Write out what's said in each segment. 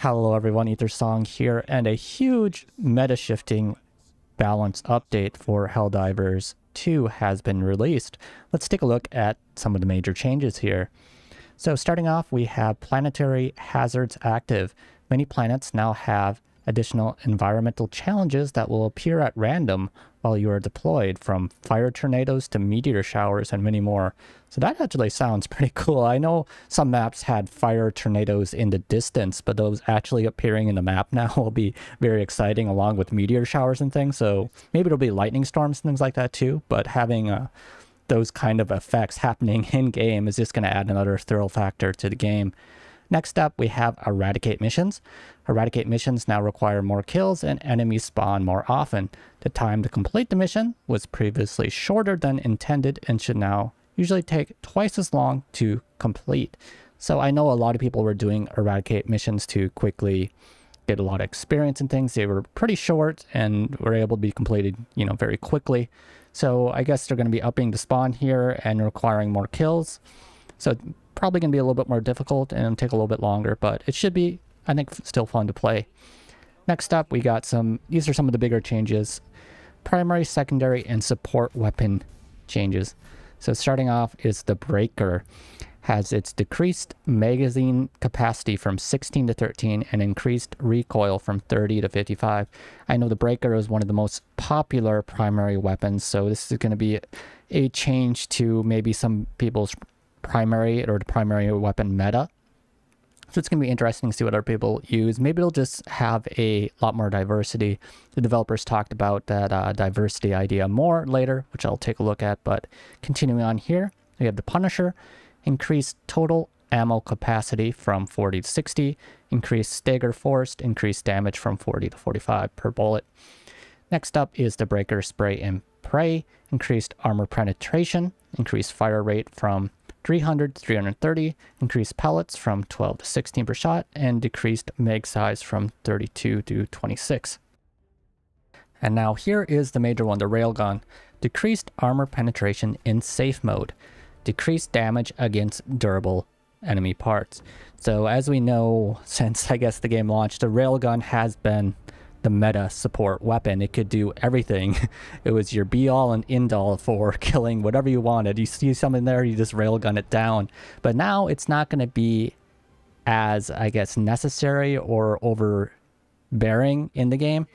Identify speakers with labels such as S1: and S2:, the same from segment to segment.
S1: Hello everyone, Song here, and a huge meta-shifting balance update for Helldivers 2 has been released. Let's take a look at some of the major changes here. So starting off, we have planetary hazards active. Many planets now have additional environmental challenges that will appear at random while you are deployed, from fire tornadoes to meteor showers and many more. So that actually sounds pretty cool. I know some maps had fire tornadoes in the distance, but those actually appearing in the map now will be very exciting, along with meteor showers and things. So maybe it'll be lightning storms and things like that too, but having those kind of effects happening in game is just going to add another thrill factor to the game. Next up, we have Eradicate missions. Eradicate missions now require more kills and enemies spawn more often. The time to complete the mission was previously shorter than intended and should now usually take twice as long to complete. So I know a lot of people were doing Eradicate missions to quickly get a lot of experience and things. They were pretty short and were able to be completed, very quickly. So I guess they're going to be upping the spawn here and requiring more kills. So probably going to be a little bit more difficult and take a little bit longer, but it should be, I think, still fun to play. Next up, we got these are some of the bigger changes. Primary, secondary, and support weapon changes. So starting off is the Breaker. Has its decreased magazine capacity from 16 to 13 and increased recoil from 30 to 55. I know the Breaker is one of the most popular primary weapons, so this is going to be a change to maybe some people's primary or the primary weapon meta. So it's going to be interesting to see what other people use. Maybe it'll just have a lot more diversity. The developers talked about that diversity idea more later, which I'll take a look at. But continuing on here, we have the Punisher. Increased total ammo capacity from 40 to 60. Increased stagger force. Increased damage from 40 to 45 per bullet. Next up is the Breaker Spray and Pray. Increased armor penetration. Increased fire rate from 300 to 330, increased pellets from 12 to 16 per shot, and decreased mag size from 32 to 26. And now here is the major one, the Railgun. Decreased armor penetration in safe mode. Decreased damage against durable enemy parts. So as we know, since I guess the game launched, the Railgun has been the meta support weapon. It could do everything. It was your be-all and end-all for killing whatever you wanted. You see something there, you just railgun it down. But now it's not going to be as, I guess, necessary or overbearing in the game.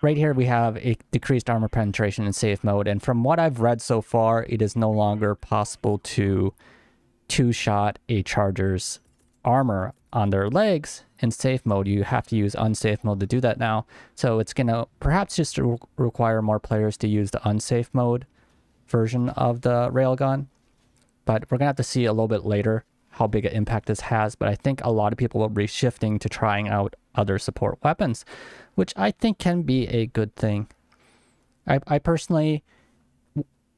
S1: Right here we have a decreased armor penetration in safe mode, and from what I've read so far, it is no longer possible to two-shot a charger's armor on their legs in safe mode. You have to use unsafe mode to do that now. So it's going to perhaps just require more players to use the unsafe mode version of the Railgun. But we're going to have to see a little bit later how big an impact this has. But I think a lot of people will be shifting to trying out other support weapons, which I think can be a good thing. I personally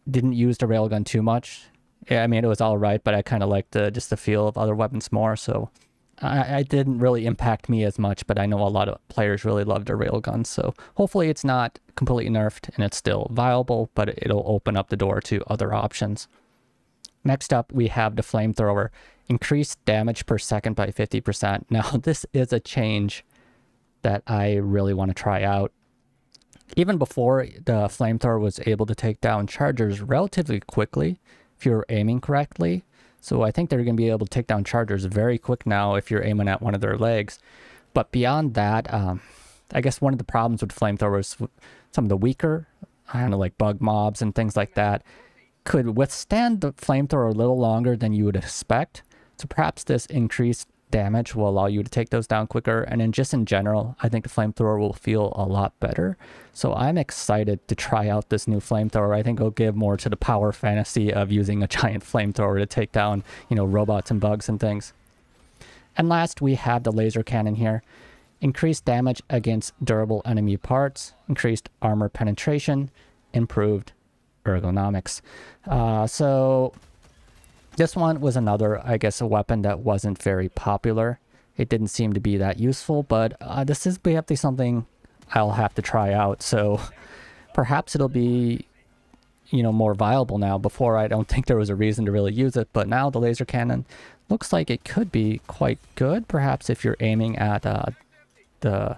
S1: didn't use the Railgun too much. Yeah, I mean, it was all right, but I kind of liked just the feel of other weapons more, so I didn't really impact me as much, but I know a lot of players really loved the Railgun, so hopefully it's not completely nerfed and it's still viable, but it'll open up the door to other options. Next up, we have the Flamethrower. Increased damage per second by 50%. Now, this is a change that I really want to try out. Even before, the Flamethrower was able to take down chargers relatively quickly if you're aiming correctly. So I think they're going to be able to take down chargers very quick now if you're aiming at one of their legs. But beyond that, I guess one of the problems with flamethrowers, some of the weaker, I don't know, like bug mobs and things like that, could withstand the flamethrower a little longer than you would expect. So perhaps this increased damage will allow you to take those down quicker, and then just in general, I think the flamethrower will feel a lot better. So I'm excited to try out this new flamethrower. I think it'll give more to the power fantasy of using a giant flamethrower to take down, robots and bugs and things. And last, we have the laser cannon here. Increased damage against durable enemy parts, increased armor penetration, improved ergonomics. So this one was another, I guess, a weapon that wasn't very popular. It didn't seem to be that useful, but this is definitely something I'll have to try out. So perhaps it'll be, more viable now. Before, I don't think there was a reason to really use it, but now the laser cannon looks like it could be quite good. Perhaps if you're aiming at the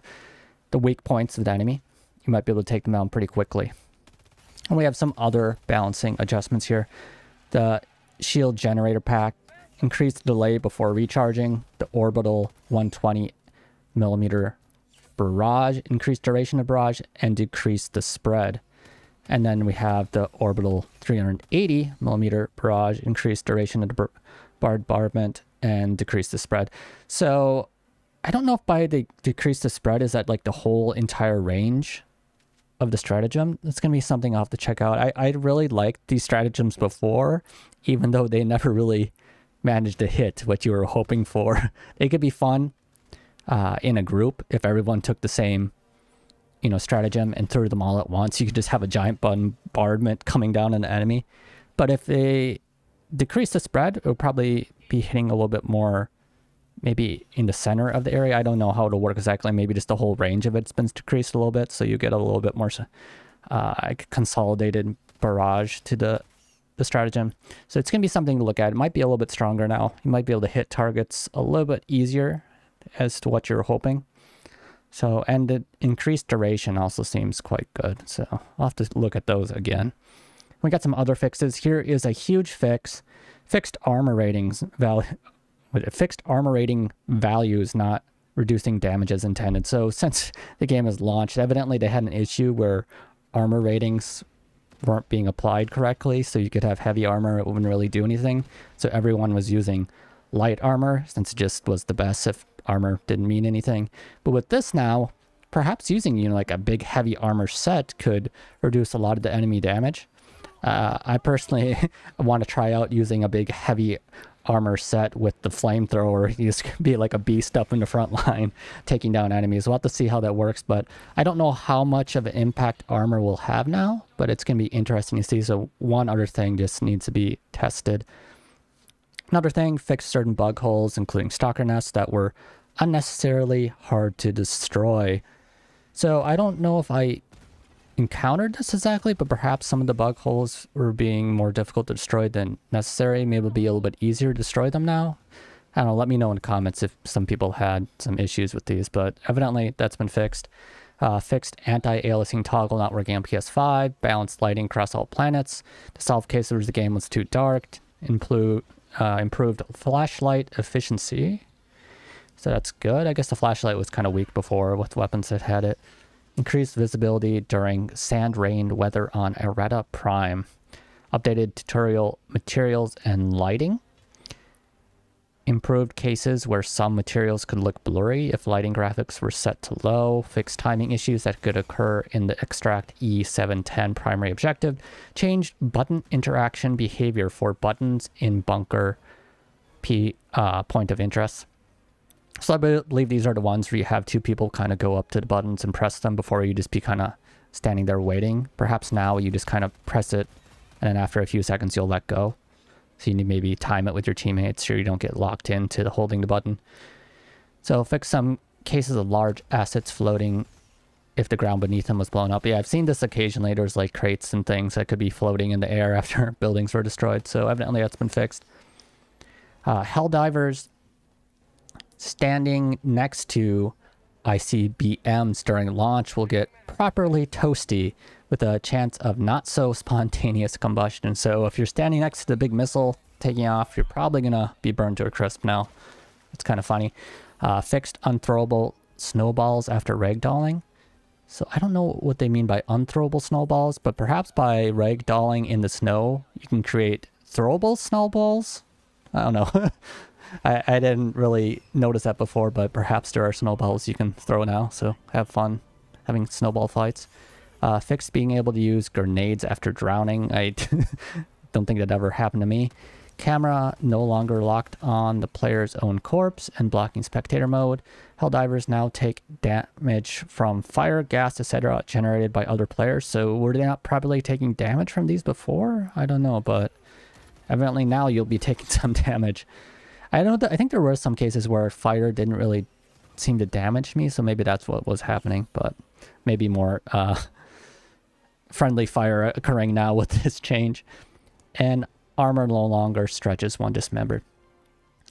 S1: weak points of the enemy, you might be able to take them down pretty quickly. And we have some other balancing adjustments here. The shield generator pack increased delay before recharging. The orbital 120mm barrage increased duration of barrage and decreased the spread. And then we have the orbital 380mm barrage increased duration of the bombardment and decreased the spread. So I don't know if by the decrease the spread is that like the whole entire range of the stratagem. It's going to be something I'll have to check out. I really liked these stratagems before, even though they never really managed to hit what you were hoping for. They could be fun in a group if everyone took the same, you know, stratagem and threw them all at once. You could just have a giant bombardment coming down on the enemy. But if they decrease the spread, it would probably be hitting a little bit more maybe in the center of the area. I don't know how it'll work exactly. Maybe just the whole range of it's been decreased a little bit, so you get a little bit more consolidated barrage to the stratagem. So it's going to be something to look at. It might be a little bit stronger now. You might be able to hit targets a little bit easier as to what you're hoping. So, and the increased duration also seems quite good. So I'll have to look at those again. We got some other fixes. Here is a huge fix. Fixed armor ratings value. Fixed armor rating values not reducing damage as intended. So since the game is launched, evidently they had an issue where armor ratings weren't being applied correctly. So you could have heavy armor, it wouldn't really do anything. So everyone was using light armor since it just was the best if armor didn't mean anything. But with this now, perhaps using, you know, like a big heavy armor set could reduce a lot of the enemy damage. I personally want to try out using a big heavy armor set with the flamethrower. You just be like a beast up in the front line taking down enemies. We'll have to see how that works, but I don't know how much of an impact armor will have now, but it's going to be interesting to see. So one other thing just needs to be tested. Another thing, fixed certain bug holes, including stalker nests that were unnecessarily hard to destroy. So I don't know if I encountered this exactly, but perhaps some of the bug holes were being more difficult to destroy than necessary. Maybe it'll be a little bit easier to destroy them now. I don't know, let me know in the comments if some people had some issues with these, but evidently that's been fixed. Fixed anti-aliasing toggle not working on PS5, balanced lighting across all planets, to solve cases where the game was too dark, improved flashlight efficiency. So that's good. I guess the flashlight was kind of weak before with weapons that had it. Increased visibility during sand rain weather on Errata Prime. Updated tutorial materials and lighting. Improved cases where some materials could look blurry if lighting graphics were set to low. Fixed timing issues that could occur in the Extract E710 primary objective. Changed button interaction behavior for buttons in bunker point of interest. So I believe these are the ones where you have two people kind of go up to the buttons and press them before you just be kind of standing there waiting. Perhaps now you just kind of press it and then after a few seconds you'll let go. So you need maybe time it with your teammates so you don't get locked into holding the button. So fix some cases of large assets floating if the ground beneath them was blown up. Yeah, I've seen this occasionally. There's like crates and things that could be floating in the air after buildings were destroyed. So evidently that's been fixed. Helldivers standing next to ICBMs during launch will get properly toasty with a chance of not so spontaneous combustion. So if you're standing next to the big missile taking off, you're probably gonna be burned to a crisp now. It's kind of funny. Fixed unthrowable snowballs after ragdolling. So I don't know what they mean by unthrowable snowballs, but perhaps by ragdolling in the snow, you can create throwable snowballs? I don't know. I didn't really notice that before, but perhaps there are snowballs you can throw now, so have fun having snowball fights. Fixed being able to use grenades after drowning. I don't think that ever happened to me. Camera no longer locked on the player's own corpse and blocking spectator mode. Helldivers now take damage from fire, gas, etc. generated by other players. So were they not probably taking damage from these before? I don't know, but evidently now you'll be taking some damage. I think there were some cases where fire didn't really seem to damage me, so maybe that's what was happening, but maybe more friendly fire occurring now with this change. And armor no longer stretches when dismembered.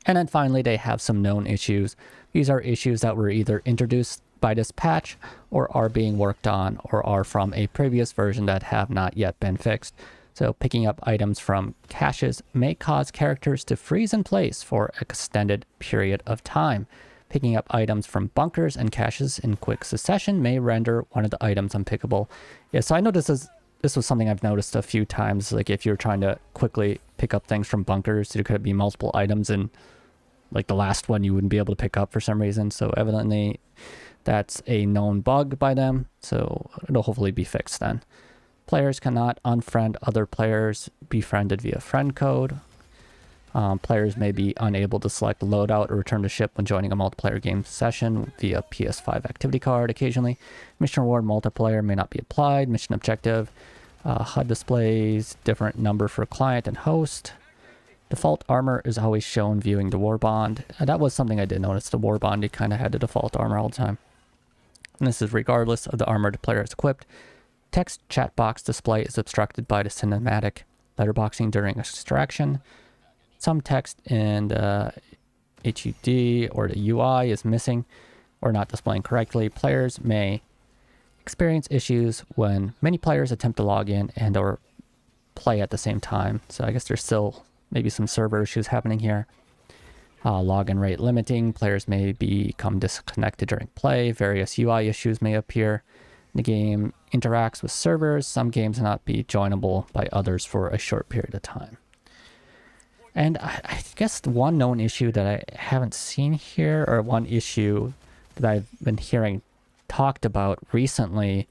S1: And then finally, they have some known issues. These are issues that were either introduced by this patch or are being worked on or are from a previous version that have not yet been fixed. So picking up items from caches may cause characters to freeze in place for an extended period of time. Picking up items from bunkers and caches in quick succession may render one of the items unpickable. Yeah, so I know this was something I've noticed a few times. Like if you're trying to quickly pick up things from bunkers, there could be multiple items and like the last one you wouldn't be able to pick up for some reason. So evidently that's a known bug by them. So it'll hopefully be fixed then. Players cannot unfriend other players befriended via friend code. Players may be unable to select loadout or return to ship when joining a multiplayer game session via PS5 activity card occasionally. Mission reward multiplayer may not be applied. Mission objective. HUD displays different number for client and host. Default armor is always shown viewing the war bond. That was something I did notice. The war bond, you kind of had the default armor all the time. And this is regardless of the armor the player is equipped. Text chat box display is obstructed by the cinematic letterboxing during extraction. Some text in the HUD or the UI is missing or not displaying correctly. Players may experience issues when many players attempt to log in and or play at the same time. So I guess there's still maybe some server issues happening here. Login rate limiting. Players may become disconnected during play. Various UI issues may appear. The game interacts with servers. Some games cannot be joinable by others for a short period of time. And I guess the one known issue that I haven't seen here, or one issue that I've been hearing talked about recently,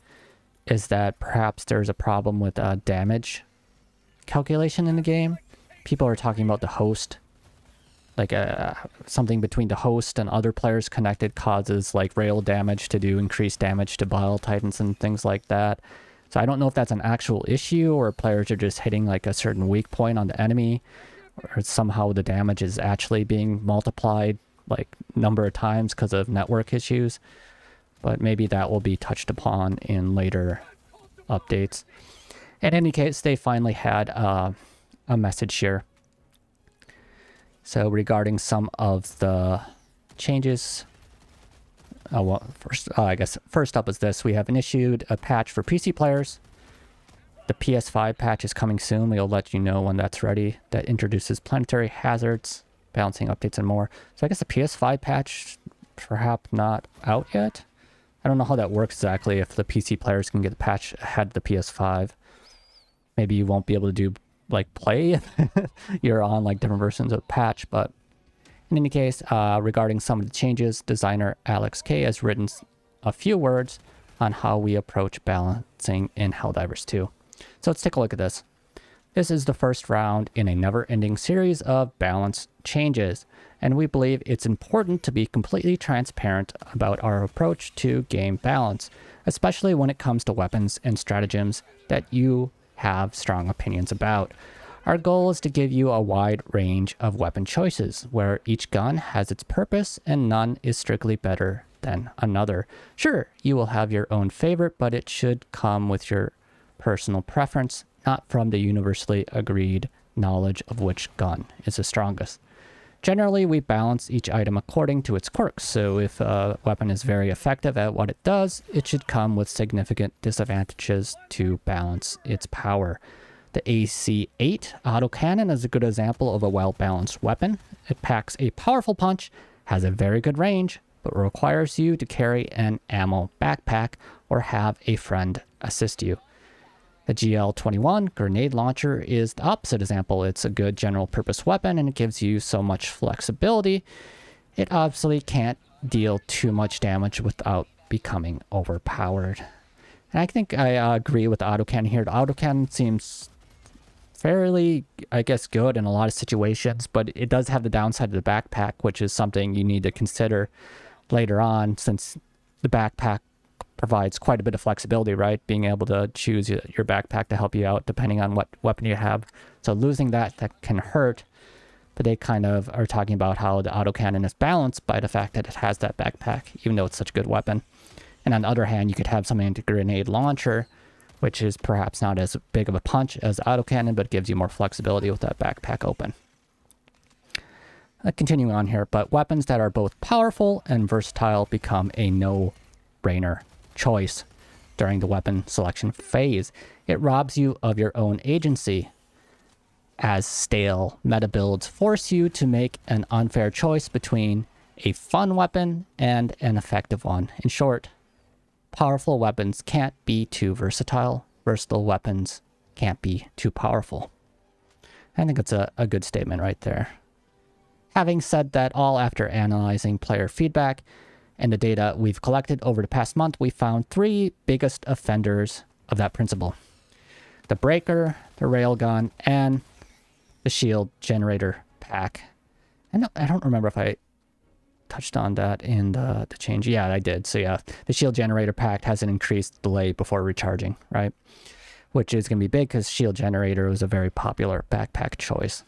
S1: is that perhaps there's a problem with damage calculation in the game. People are talking about the host, like something between the host and other players connected causes like rail damage to do increased damage to Bile Titans and things like that. So I don't know if that's an actual issue or players are just hitting like a certain weak point on the enemy, or somehow the damage is actually being multiplied like number of times because of network issues. But maybe that will be touched upon in later updates. In any case, they finally had a message here. So regarding some of the changes, I guess first up is this. We have issued a patch for PC players. The PS5 patch is coming soon. We'll let you know when that's ready. That introduces planetary hazards, balancing updates, and more. So I guess the PS5 patch, perhaps not out yet. I don't know how that works exactly, if the PC players can get the patch ahead of the PS5. Maybe you won't be able to do, like, play. You're on, like, different versions of the patch. But in any case, regarding some of the changes, designer Alex K has written a few words on how we approach balancing in Helldivers 2. So let's take a look at this. This is the first round in a never-ending series of balance changes, and we believe it's important to be completely transparent about our approach to game balance, especially when it comes to weapons and stratagems that you have strong opinions about. Our goal is to give you a wide range of weapon choices, where each gun has its purpose and none is strictly better than another. Sure, you will have your own favorite, but it should come with your personal preference, not from the universally agreed knowledge of which gun is the strongest. Generally, we balance each item according to its quirks, so if a weapon is very effective at what it does, it should come with significant disadvantages to balance its power. The AC-8 autocannon is a good example of a well-balanced weapon. It packs a powerful punch, has a very good range, but requires you to carry an ammo backpack or have a friend assist you. The GL-21 grenade launcher is the opposite example. It's a good general purpose weapon and it gives you so much flexibility. It obviously can't deal too much damage without becoming overpowered. And I think I agree with the autocannon here. The autocannon seems fairly, I guess, good in a lot of situations, but it does have the downside of the backpack, which is something you need to consider later on, since the backpack provides quite a bit of flexibility, right? Being able to choose your backpack to help you out depending on what weapon you have. So losing that can hurt, but they kind of are talking about how the autocannon is balanced by the fact that it has that backpack, even though it's such a good weapon. And on the other hand, you could have something like the grenade launcher, which is perhaps not as big of a punch as autocannon, but gives you more flexibility with that backpack open. continuing on here, but weapons that are both powerful and versatile become a no-brainer choice during the weapon selection phase. It robs you of your own agency, as stale meta builds force you to make an unfair choice between a fun weapon and an effective one. In short, powerful weapons can't be too versatile. Versatile weapons can't be too powerful. I think it's a good statement right there. Having said that all, after analyzing player feedback and the data we've collected over the past month, we found 3 biggest offenders of that principle: the breaker, the railgun, and the shield generator pack. I don't remember if I touched on that in the change. Yeah, I did. So yeah, the shield generator pack has an increased delay before recharging, right? Which is going to be big because shield generator was a very popular backpack choice.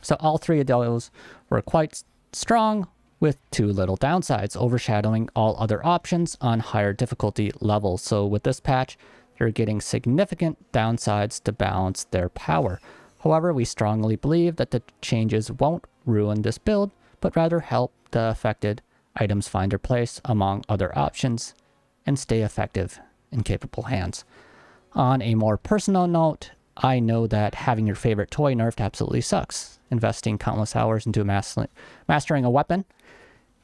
S1: So all 3 of those were quite strong, with 2 little downsides, overshadowing all other options on higher difficulty levels. So with this patch, you're getting significant downsides to balance their power. However, we strongly believe that the changes won't ruin this build, but rather help the affected items find their place among other options and stay effective in capable hands. On a more personal note, I know that having your favorite toy nerfed absolutely sucks. Investing countless hours into mastering a weapon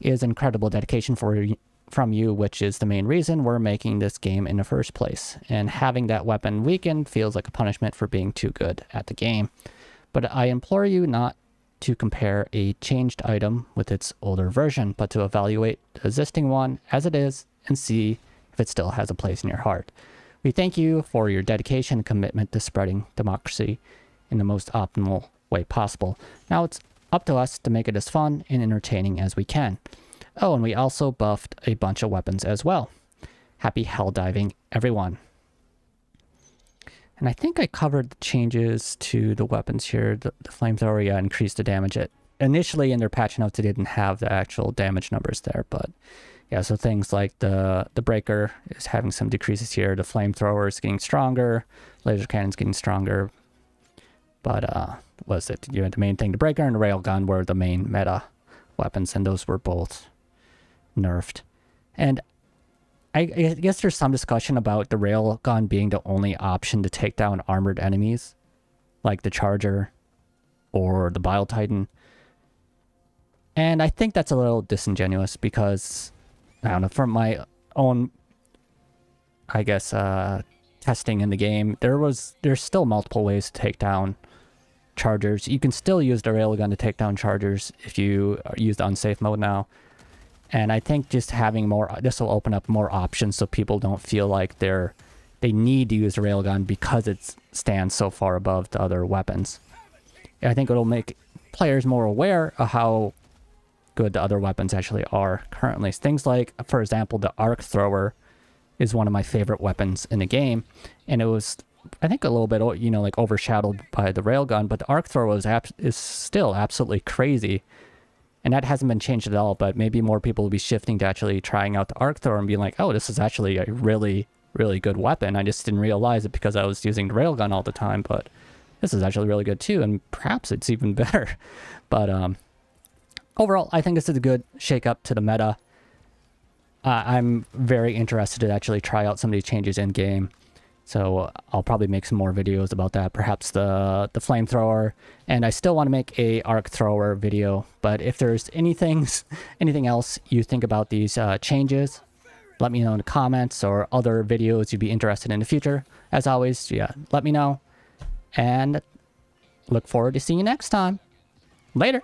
S1: is incredible dedication from you, which is the main reason we're making this game in the first place. And having that weapon weakened feels like a punishment for being too good at the game. But I implore you not to compare a changed item with its older version, but to evaluate the existing one as it is and see if it still has a place in your heart. We thank you for your dedication and commitment to spreading democracy in the most optimal way possible. Now it's up to us to make it as fun and entertaining as we can. Oh, and we also buffed a bunch of weapons as well. Happy hell diving, everyone. And I think I covered the changes to the weapons here. The flamethrower, yeah, increased the damage. Initially in their patch notes, they didn't have the actual damage numbers there, but yeah, so things like the breaker is having some decreases here. The flamethrower is getting stronger. Laser cannon's getting stronger. But was it, you know, the main thing? The breaker and the railgun were the main meta weapons, and those were both nerfed. And I guess there's some discussion about the railgun being the only option to take down armored enemies, like the Charger or the Bile Titan. And I think that's a little disingenuous because, I don't know, from my own, I guess, testing in the game, there's still multiple ways to take down Chargers. You can still use the Railgun to take down Chargers if you use the unsafe mode now. And I think just having more, this will open up more options so people don't feel like they need to use the Railgun because it stands so far above the other weapons. I think it'll make players more aware of how good the other weapons actually are currently. Things like, for example, the arc thrower is one of my favorite weapons in the game, and it was, I think, a little bit, you know, like overshadowed by the railgun, but the arc thrower is still absolutely crazy, and that hasn't been changed at all. But maybe more people will be shifting to actually trying out the arc thrower and being like, oh, this is actually a really, really good weapon. I just didn't realize it because I was using the railgun all the time, but this is actually really good too, and perhaps it's even better. But overall, I think this is a good shake-up to the meta. I'm very interested to actually try out some of these changes in-game. So I'll probably make some more videos about that, perhaps the flamethrower. And I still want to make a arc thrower video. But if there's anything else you think about these changes, let me know in the comments, or other videos you'd be interested in the future. As always, yeah, let me know. And look forward to seeing you next time. Later.